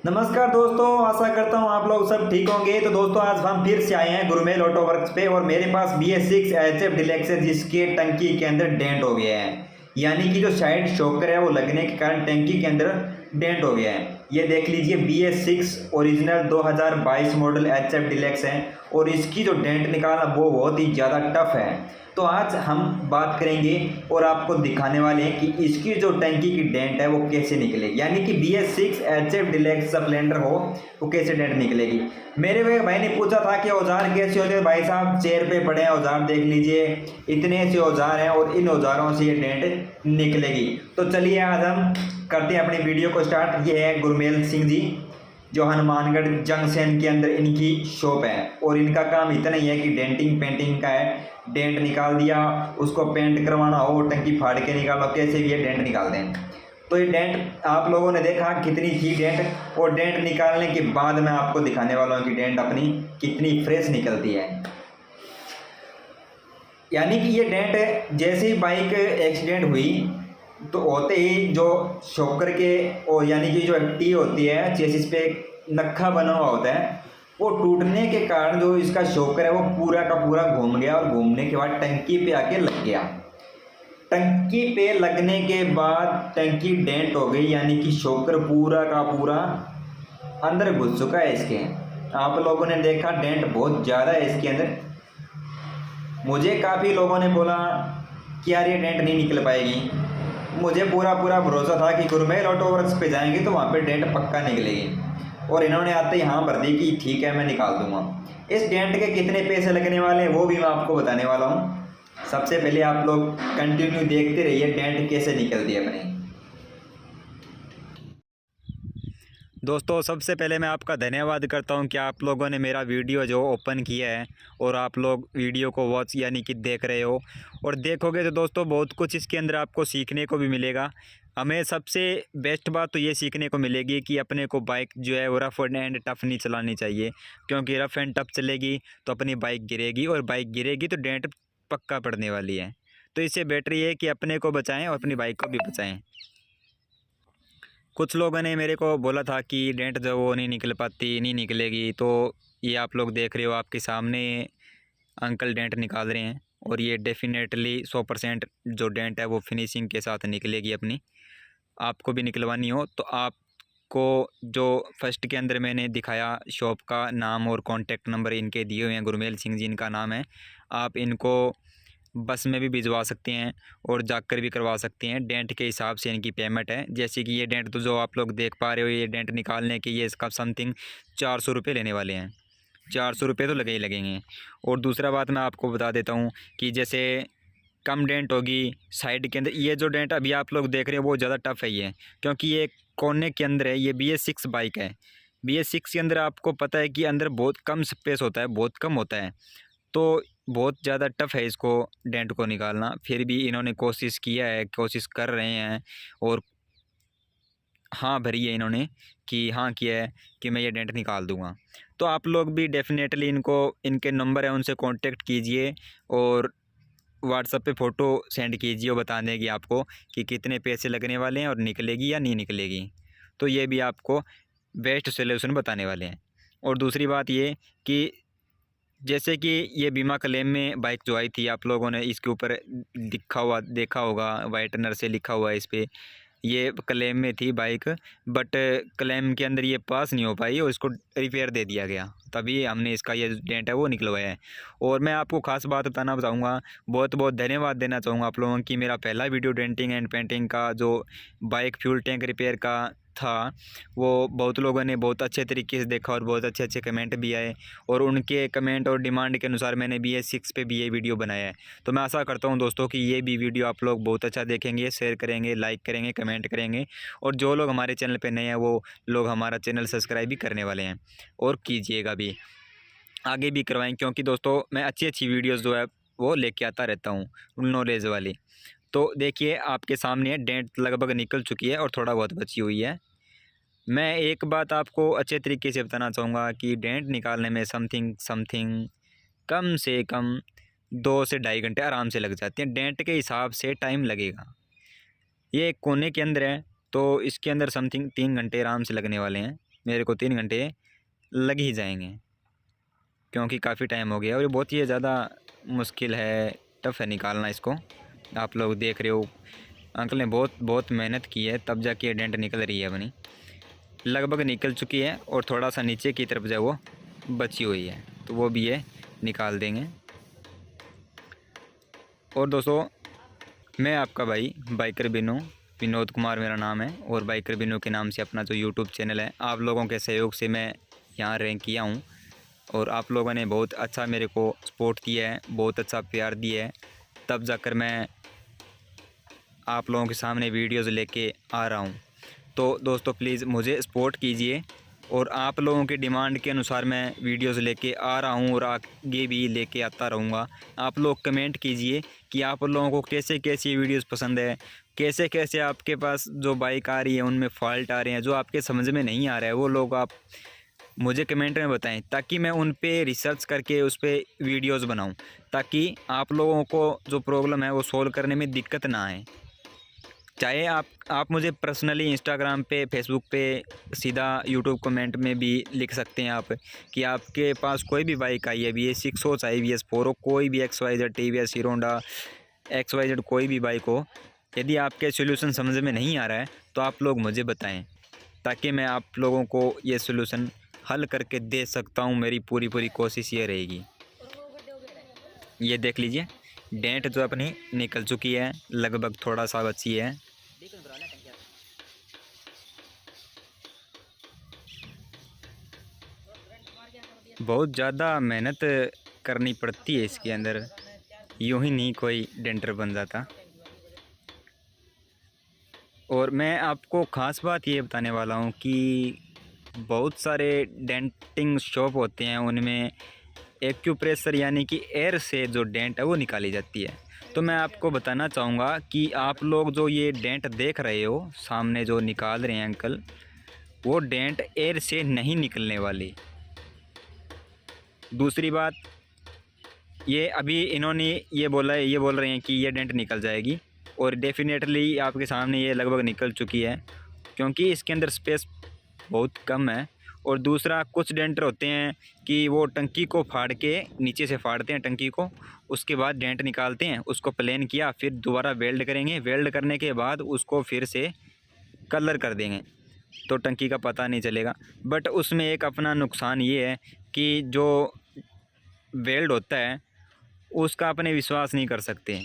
नमस्कार दोस्तों, आशा करता हूँ आप लोग सब ठीक होंगे। तो दोस्तों आज हम फिर से आए हैं गुरुमेल ऑटो वर्क्स पे और मेरे पास BS6 HF डिलक्स है जिसके टंकी के अंदर डेंट हो गया है। यानी कि जो साइड शॉकर है वो लगने के कारण टंकी के अंदर डेंट हो गया है। ये देख लीजिए BS6 original 2022 model HF deluxe है और इसकी जो डेंट निकालना वो बहुत ही ज़्यादा टफ है। तो आज हम बात करेंगे और आपको दिखाने वाले हैं कि इसकी जो टंकी की डेंट है वो कैसे निकलेगी, यानी कि BS6 HF डिलक्स स्प्लेंडर हो वो कैसे डेंट निकलेगी। मेरे भाई ने पूछा था कि औजार कैसे होते हैं। भाई साहब चेयर पे पड़े हैं औजार, देख लीजिए इतने से औजार हैं और इन औजारों से ये डेंट निकलेगी। तो चलिए आज हम करते हैं अपनी वीडियो को स्टार्ट। ये है गुरमेल सिंह जी जो हनुमानगढ़ जंक्शन के अंदर इनकी शॉप है और इनका काम इतना ही है कि डेंटिंग पेंटिंग का है। डेंट निकाल दिया, उसको पेंट करवाना हो, टंकी फाड़ के निकालो, कैसे भी ये डेंट निकाल दें। तो ये डेंट आप लोगों ने देखा कितनी थी डेंट, और डेंट निकालने के बाद मैं आपको दिखाने वाला हूँ कि डेंट अपनी कितनी फ्रेश निकलती है। यानी कि ये डेंट जैसे ही बाइक एक्सीडेंट हुई तो होते ही जो शॉकर के और यानी कि जो टी होती है चेसिस पे नक्खा बना हुआ होता है, वो टूटने के कारण जो इसका शॉकर है वो पूरा का पूरा घूम गया और घूमने के बाद टंकी पे आके लग गया। टंकी पे लगने के बाद टंकी डेंट हो गई, यानी कि शॉकर पूरा का पूरा अंदर घुस चुका है इसके। आप लोगों ने देखा डेंट बहुत ज़्यादा है इसके अंदर। मुझे काफ़ी लोगों ने बोला कि यार ये डेंट नहीं निकल पाएगी। मुझे पूरा भरोसा था कि गुरमेल ऑटो वर्क्स पे जाएंगे तो वहाँ पे डेंट पक्का निकलेगी, और इन्होंने आते ही हाँ भर दी कि ठीक है मैं निकाल दूंगा। इस डेंट के कितने पैसे लगने वाले हैं वो भी मैं आपको बताने वाला हूँ। सबसे पहले आप लोग कंटिन्यू देखते रहिए डेंट कैसे निकलती है अपनी। दोस्तों सबसे पहले मैं आपका धन्यवाद करता हूं कि आप लोगों ने मेरा वीडियो जो ओपन किया है और आप लोग वीडियो को वॉच यानी कि देख रहे हो और देखोगे तो दोस्तों बहुत कुछ इसके अंदर आपको सीखने को भी मिलेगा। हमें सबसे बेस्ट बात तो ये सीखने को मिलेगी कि अपने को बाइक जो है वो रफ़ एंड टफ़ नहीं चलानी चाहिए, क्योंकि रफ़ एंड टफ़ चलेगी तो अपनी बाइक गिरेगी और बाइक गिरेगी तो डेंट पक्का पड़ने वाली है। तो इससे बेटर ये है कि अपने को बचाएँ और अपनी बाइक को भी बचाएँ। कुछ लोगों ने मेरे को बोला था कि डेंट जो वो नहीं निकल पाती, नहीं निकलेगी, तो ये आप लोग देख रहे हो आपके सामने अंकल डेंट निकाल रहे हैं और ये डेफिनेटली 100% जो डेंट है वो फिनिशिंग के साथ निकलेगी अपनी। आपको भी निकलवानी हो तो आपको जो फर्स्ट के अंदर मैंने दिखाया शॉप का नाम और कॉन्टैक्ट नंबर इनके दिए हुए हैं, गुरमेल सिंह जी इनका नाम है। आप इनको बस में भी भिजवा सकते हैं और जाकर भी करवा सकते हैं। डेंट के हिसाब से इनकी पेमेंट है। जैसे कि ये डेंट तो जो आप लोग देख पा रहे हो, ये डेंट निकालने के ये इसका समथिंग 400 रुपये लेने वाले हैं। 400 रुपये तो लगे ही लगेंगे। और दूसरा बात मैं आपको बता देता हूँ कि जैसे कम डेंट होगी साइड के अंदर, ये जो डेंट अभी आप लोग देख रहे हो वो ज़्यादा टफ है ये, क्योंकि ये कोने के अंदर है। ये BS6 बाइक है। BS6 के अंदर आपको पता है कि अंदर बहुत कम स्पेस होता है, बहुत कम होता है, तो बहुत ज़्यादा टफ है इसको डेंट को निकालना। फिर भी इन्होंने कोशिश किया है, कोशिश कर रहे हैं और हाँ भरी है इन्होंने कि हाँ किया है कि मैं ये डेंट निकाल दूंगा। तो आप लोग भी डेफिनेटली इनको, इनके नंबर है उनसे कांटेक्ट कीजिए और व्हाट्सएप पे फ़ोटो सेंड कीजिए और बता देंगे आपको कि कितने पैसे लगने वाले हैं और निकलेगी या नहीं निकलेगी। तो ये भी आपको बेस्ट सोल्यूशन बताने वाले हैं। और दूसरी बात ये कि जैसे कि ये बीमा क्लेम में बाइक जो आई थी, आप लोगों ने इसके ऊपर दिखा हुआ देखा होगा, वाइटनर से लिखा हुआ है इस पर। ये क्लेम में थी बाइक, बट क्लेम के अंदर ये पास नहीं हो पाई और इसको रिपेयर दे दिया गया, तभी हमने इसका ये डेंट है वो निकलवाया है। और मैं आपको ख़ास बात बताना चाहूँगा, बहुत बहुत धन्यवाद देना चाहूँगा आप लोगों की। मेरा पहला वीडियो डेंटिंग एंड पेंटिंग का जो बाइक फ्यूल टैंक रिपेयर का था, वो बहुत लोगों ने बहुत अच्छे तरीके से देखा और बहुत अच्छे अच्छे कमेंट भी आए, और उनके कमेंट और डिमांड के अनुसार मैंने BS6 पे भी ये वीडियो बनाया है। तो मैं आशा करता हूँ दोस्तों कि ये भी वीडियो आप लोग बहुत अच्छा देखेंगे, शेयर करेंगे, लाइक करेंगे, कमेंट करेंगे, और जो लोग हमारे चैनल पे नए हैं वो लोग हमारा चैनल सब्सक्राइब भी करने वाले हैं और कीजिएगा भी, आगे भी करवाएँ, क्योंकि दोस्तों मैं अच्छी अच्छी वीडियोज़ जो है वो लेके आता रहता हूँ, नॉलेज वाली। तो देखिए आपके सामने डेंट लगभग निकल चुकी है और थोड़ा बहुत बची हुई है। मैं एक बात आपको अच्छे तरीके से बताना चाहूँगा कि डेंट निकालने में समथिंग कम से कम 2 से ढाई घंटे आराम से लग जाते हैं। डेंट के हिसाब से टाइम लगेगा। ये एक कोने के अंदर है तो इसके अंदर समथिंग 3 घंटे आराम से लगने वाले हैं। मेरे को 3 घंटे लग ही जाएंगे, क्योंकि काफ़ी टाइम हो गया और ये बहुत ही ज़्यादा मुश्किल है, टफ है निकालना इसको। आप लोग देख रहे हो अंकल ने बहुत मेहनत की है, तब जाके ये डेंट निकल रही है अपनी। लगभग निकल चुकी है और थोड़ा सा नीचे की तरफ जो वो बची हुई है, तो वो भी ये निकाल देंगे। और दोस्तों, मैं आपका भाई बाइकर बिनू, विनोद कुमार मेरा नाम है, और बाइकर बिनू के नाम से अपना जो यूट्यूब चैनल है, आप लोगों के सहयोग से मैं यहाँ रैंक किया हूँ। और आप लोगों ने बहुत अच्छा मेरे को सपोर्ट किया है, बहुत अच्छा प्यार दिया है, तब जाकर मैं आप लोगों के सामने वीडियोज़ लेके आ रहा हूँ। तो दोस्तों प्लीज़ मुझे सपोर्ट कीजिए, और आप लोगों के डिमांड के अनुसार मैं वीडियोज़ लेके आ रहा हूँ और आगे भी लेके आता रहूँगा। आप लोग कमेंट कीजिए कि आप लोगों को कैसे कैसी वीडियोज़ पसंद है, कैसे कैसे आपके पास जो बाइक आ रही है उनमें फ़ॉल्ट आ रहे हैं, जो आपके समझ में नहीं आ रहा है वो लोग आप मुझे कमेंट में बताएं, ताकि मैं उन पे रिसर्च करके उस पर वीडियोज़ बनाऊँ, ताकि आप लोगों को जो प्रॉब्लम है वो सॉल्व करने में दिक्कत ना आए। चाहे आप मुझे पर्सनली इंस्टाग्राम पे, फेसबुक पे, सीधा यूट्यूब कमेंट में भी लिख सकते हैं आप, कि आपके पास कोई भी बाइक आई है, BS6 हो चाहे BS4 हो, कोई भी XYZ, TVS, hero Honda, XYZ कोई भी बाइक हो, यदि आपके सोल्यूशन समझ में नहीं आ रहा है तो आप लोग मुझे बताएं, ताकि मैं आप लोगों को ये सोल्यूशन हल करके दे सकता हूँ। मेरी पूरी कोशिश ये रहेगी। ये देख लीजिए, डेंट जो अपनी निकल चुकी है, लगभग थोड़ा सा बची है। बहुत ज़्यादा मेहनत करनी पड़ती है इसके अंदर, यूं ही नहीं कोई डेंटर बन जाता। और मैं आपको ख़ास बात ये बताने वाला हूँ कि बहुत सारे डेंटिंग शॉप होते हैं, उनमें एक्यूप्रेशर यानी कि एयर से जो डेंट है वो निकाली जाती है। तो मैं आपको बताना चाहूँगा कि आप लोग जो ये डेंट देख रहे हो सामने जो निकाल रहे हैं अंकल, वो डेंट एयर से नहीं निकलने वाली। दूसरी बात, ये अभी इन्होंने ये बोल रहे हैं कि ये डेंट निकल जाएगी, और डेफिनेटली आपके सामने ये लगभग निकल चुकी है, क्योंकि इसके अंदर स्पेस बहुत कम है। और दूसरा, कुछ डेंटर होते हैं कि वो टंकी को फाड़ के नीचे से फाड़ते हैं टंकी को, उसके बाद डेंट निकालते हैं, उसको प्लेन किया, फिर दोबारा वेल्ड करेंगे, वेल्ड करने के बाद उसको फिर से कलर कर देंगे, तो टंकी का पता नहीं चलेगा। बट उसमें एक अपना नुकसान ये है कि जो वेल्ड होता है उसका अपने विश्वास नहीं कर सकते,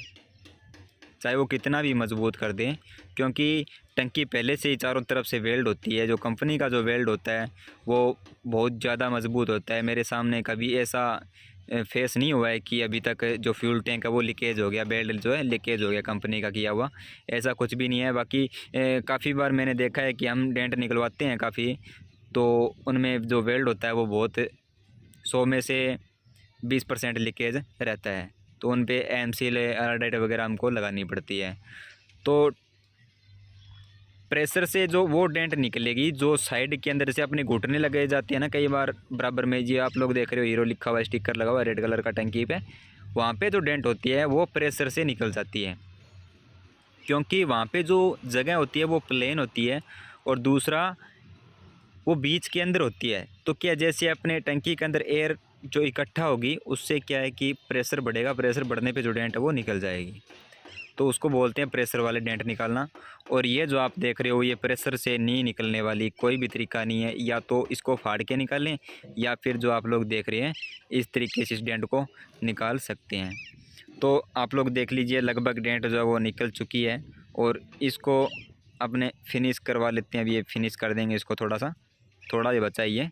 चाहे वो कितना भी मजबूत कर दें, क्योंकि टंकी पहले से ही चारों तरफ से वेल्ड होती है। जो कंपनी का जो वेल्ड होता है वो बहुत ज़्यादा मजबूत होता है। मेरे सामने कभी ऐसा फेस नहीं हुआ है कि अभी तक जो फ्यूल टैंक है वो लीकेज हो गया, वेल्ड जो है लीकेज हो गया कंपनी का किया हुआ, ऐसा कुछ भी नहीं है। बाकी काफ़ी बार मैंने देखा है कि हम डेंट निकलवाते हैं काफ़ी, तो उनमें जो वेल्ड होता है वो बहुत 100 में से 20% लीकेज रहता है, तो उन पे एमसील एराडाइट वगैरह हमको लगानी पड़ती है। तो प्रेशर से जो वो डेंट निकलेगी, जो साइड के अंदर से अपने घुटने लगे जाते हैं ना कई बार बराबर में, ये आप लोग देख रहे हो हीरो लिखा हुआ स्टिकर लगा हुआ रेड कलर का टंकी पे, वहाँ पे जो डेंट होती है वो प्रेशर से निकल जाती है, क्योंकि वहाँ पे जो जगह होती है वो प्लेन होती है, और दूसरा वो बीच के अंदर होती है। तो क्या, जैसे अपने टंकी के अंदर एयर जो इकट्ठा होगी, उससे क्या है कि प्रेशर बढ़ेगा, प्रेशर बढ़ने पे जो डेंट है वो निकल जाएगी, तो उसको बोलते हैं प्रेशर वाले डेंट निकालना। और ये जो आप देख रहे हो, ये प्रेशर से नहीं निकलने वाली कोई भी तरीका नहीं है, या तो इसको फाड़ के निकालें, या फिर जो आप लोग देख रहे हैं इस तरीके से इस डेंट को निकाल सकते हैं। तो आप लोग देख लीजिए, लगभग डेंट जो है वो निकल चुकी है, और इसको अपने फिनिश करवा लेते हैं। अभी ये फिनिश कर देंगे इसको, थोड़ा ही बचा ही है।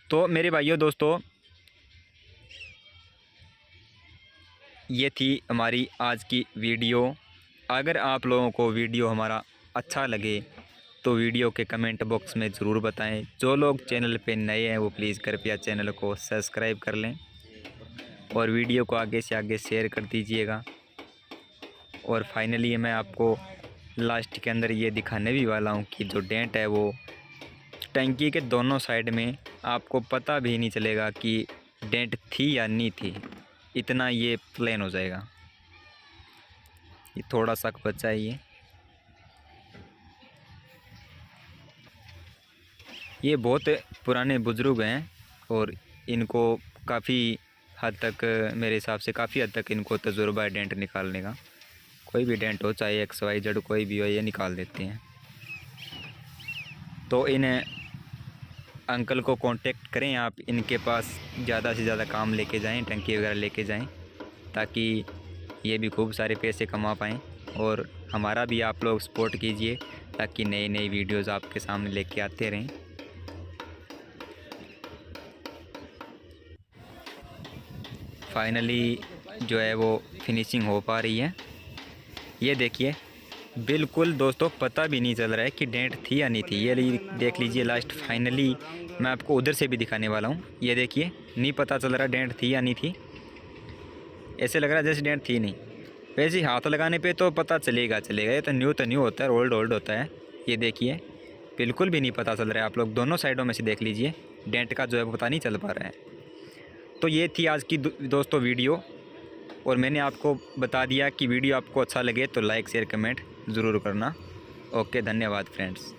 तो मेरे भाइयों दोस्तों, ये थी हमारी आज की वीडियो। अगर आप लोगों को वीडियो हमारा अच्छा लगे तो वीडियो के कमेंट बॉक्स में ज़रूर बताएं। जो लोग चैनल पे नए हैं वो प्लीज़ कृपया चैनल को सब्सक्राइब कर लें, और वीडियो को आगे से आगे शेयर कर दीजिएगा। और फाइनली मैं आपको लास्ट के अंदर ये दिखाने भी वाला हूँ कि जो डेंट है वो टंकी के दोनों साइड में, आपको पता भी नहीं चलेगा कि डेंट थी या नहीं थी, इतना ये प्लेन हो जाएगा। ये थोड़ा सा बचा है ये। ये बहुत पुराने बुज़ुर्ग हैं और इनको काफ़ी हद तक, मेरे हिसाब से काफ़ी हद तक इनको तजुर्बा है डेंट निकालने का। कोई भी डेंट हो, चाहे XYZ कोई भी हो, ये निकाल देते हैं। तो इन अंकल को कांटेक्ट करें आप, इनके पास ज़्यादा से ज़्यादा काम लेके जाएं, टंकी वगैरह लेके जाएं, ताकि ये भी खूब सारे पैसे कमा पाएँ। और हमारा भी आप लोग सपोर्ट कीजिए ताकि नई नई वीडियोज़ आपके सामने लेके आते रहें। फाइनली जो है वो फिनिशिंग हो पा रही है। ये देखिए, बिल्कुल दोस्तों पता भी नहीं चल रहा है कि डेंट थी या नहीं थी। ये देख लीजिए लास्ट, फाइनली मैं आपको उधर से भी दिखाने वाला हूँ। ये देखिए, नहीं पता चल रहा डेंट थी या नहीं थी। ऐसे लग रहा है जैसे डेंट थी नहीं। वैसे हाथ लगाने पे तो पता चलेगा। ये तो न्यू होता है, ओल्ड होता है। ये देखिए, बिल्कुल भी नहीं पता चल रहा है। आप लोग दोनों साइडों में से देख लीजिए, डेंट का जो है वो पता नहीं चल पा रहा है। तो ये थी आज की दोस्तों वीडियो, और मैंने आपको बता दिया कि वीडियो आपको अच्छा लगे तो लाइक शेयर कमेंट ज़रूर करना। ओके, धन्यवाद फ्रेंड्स।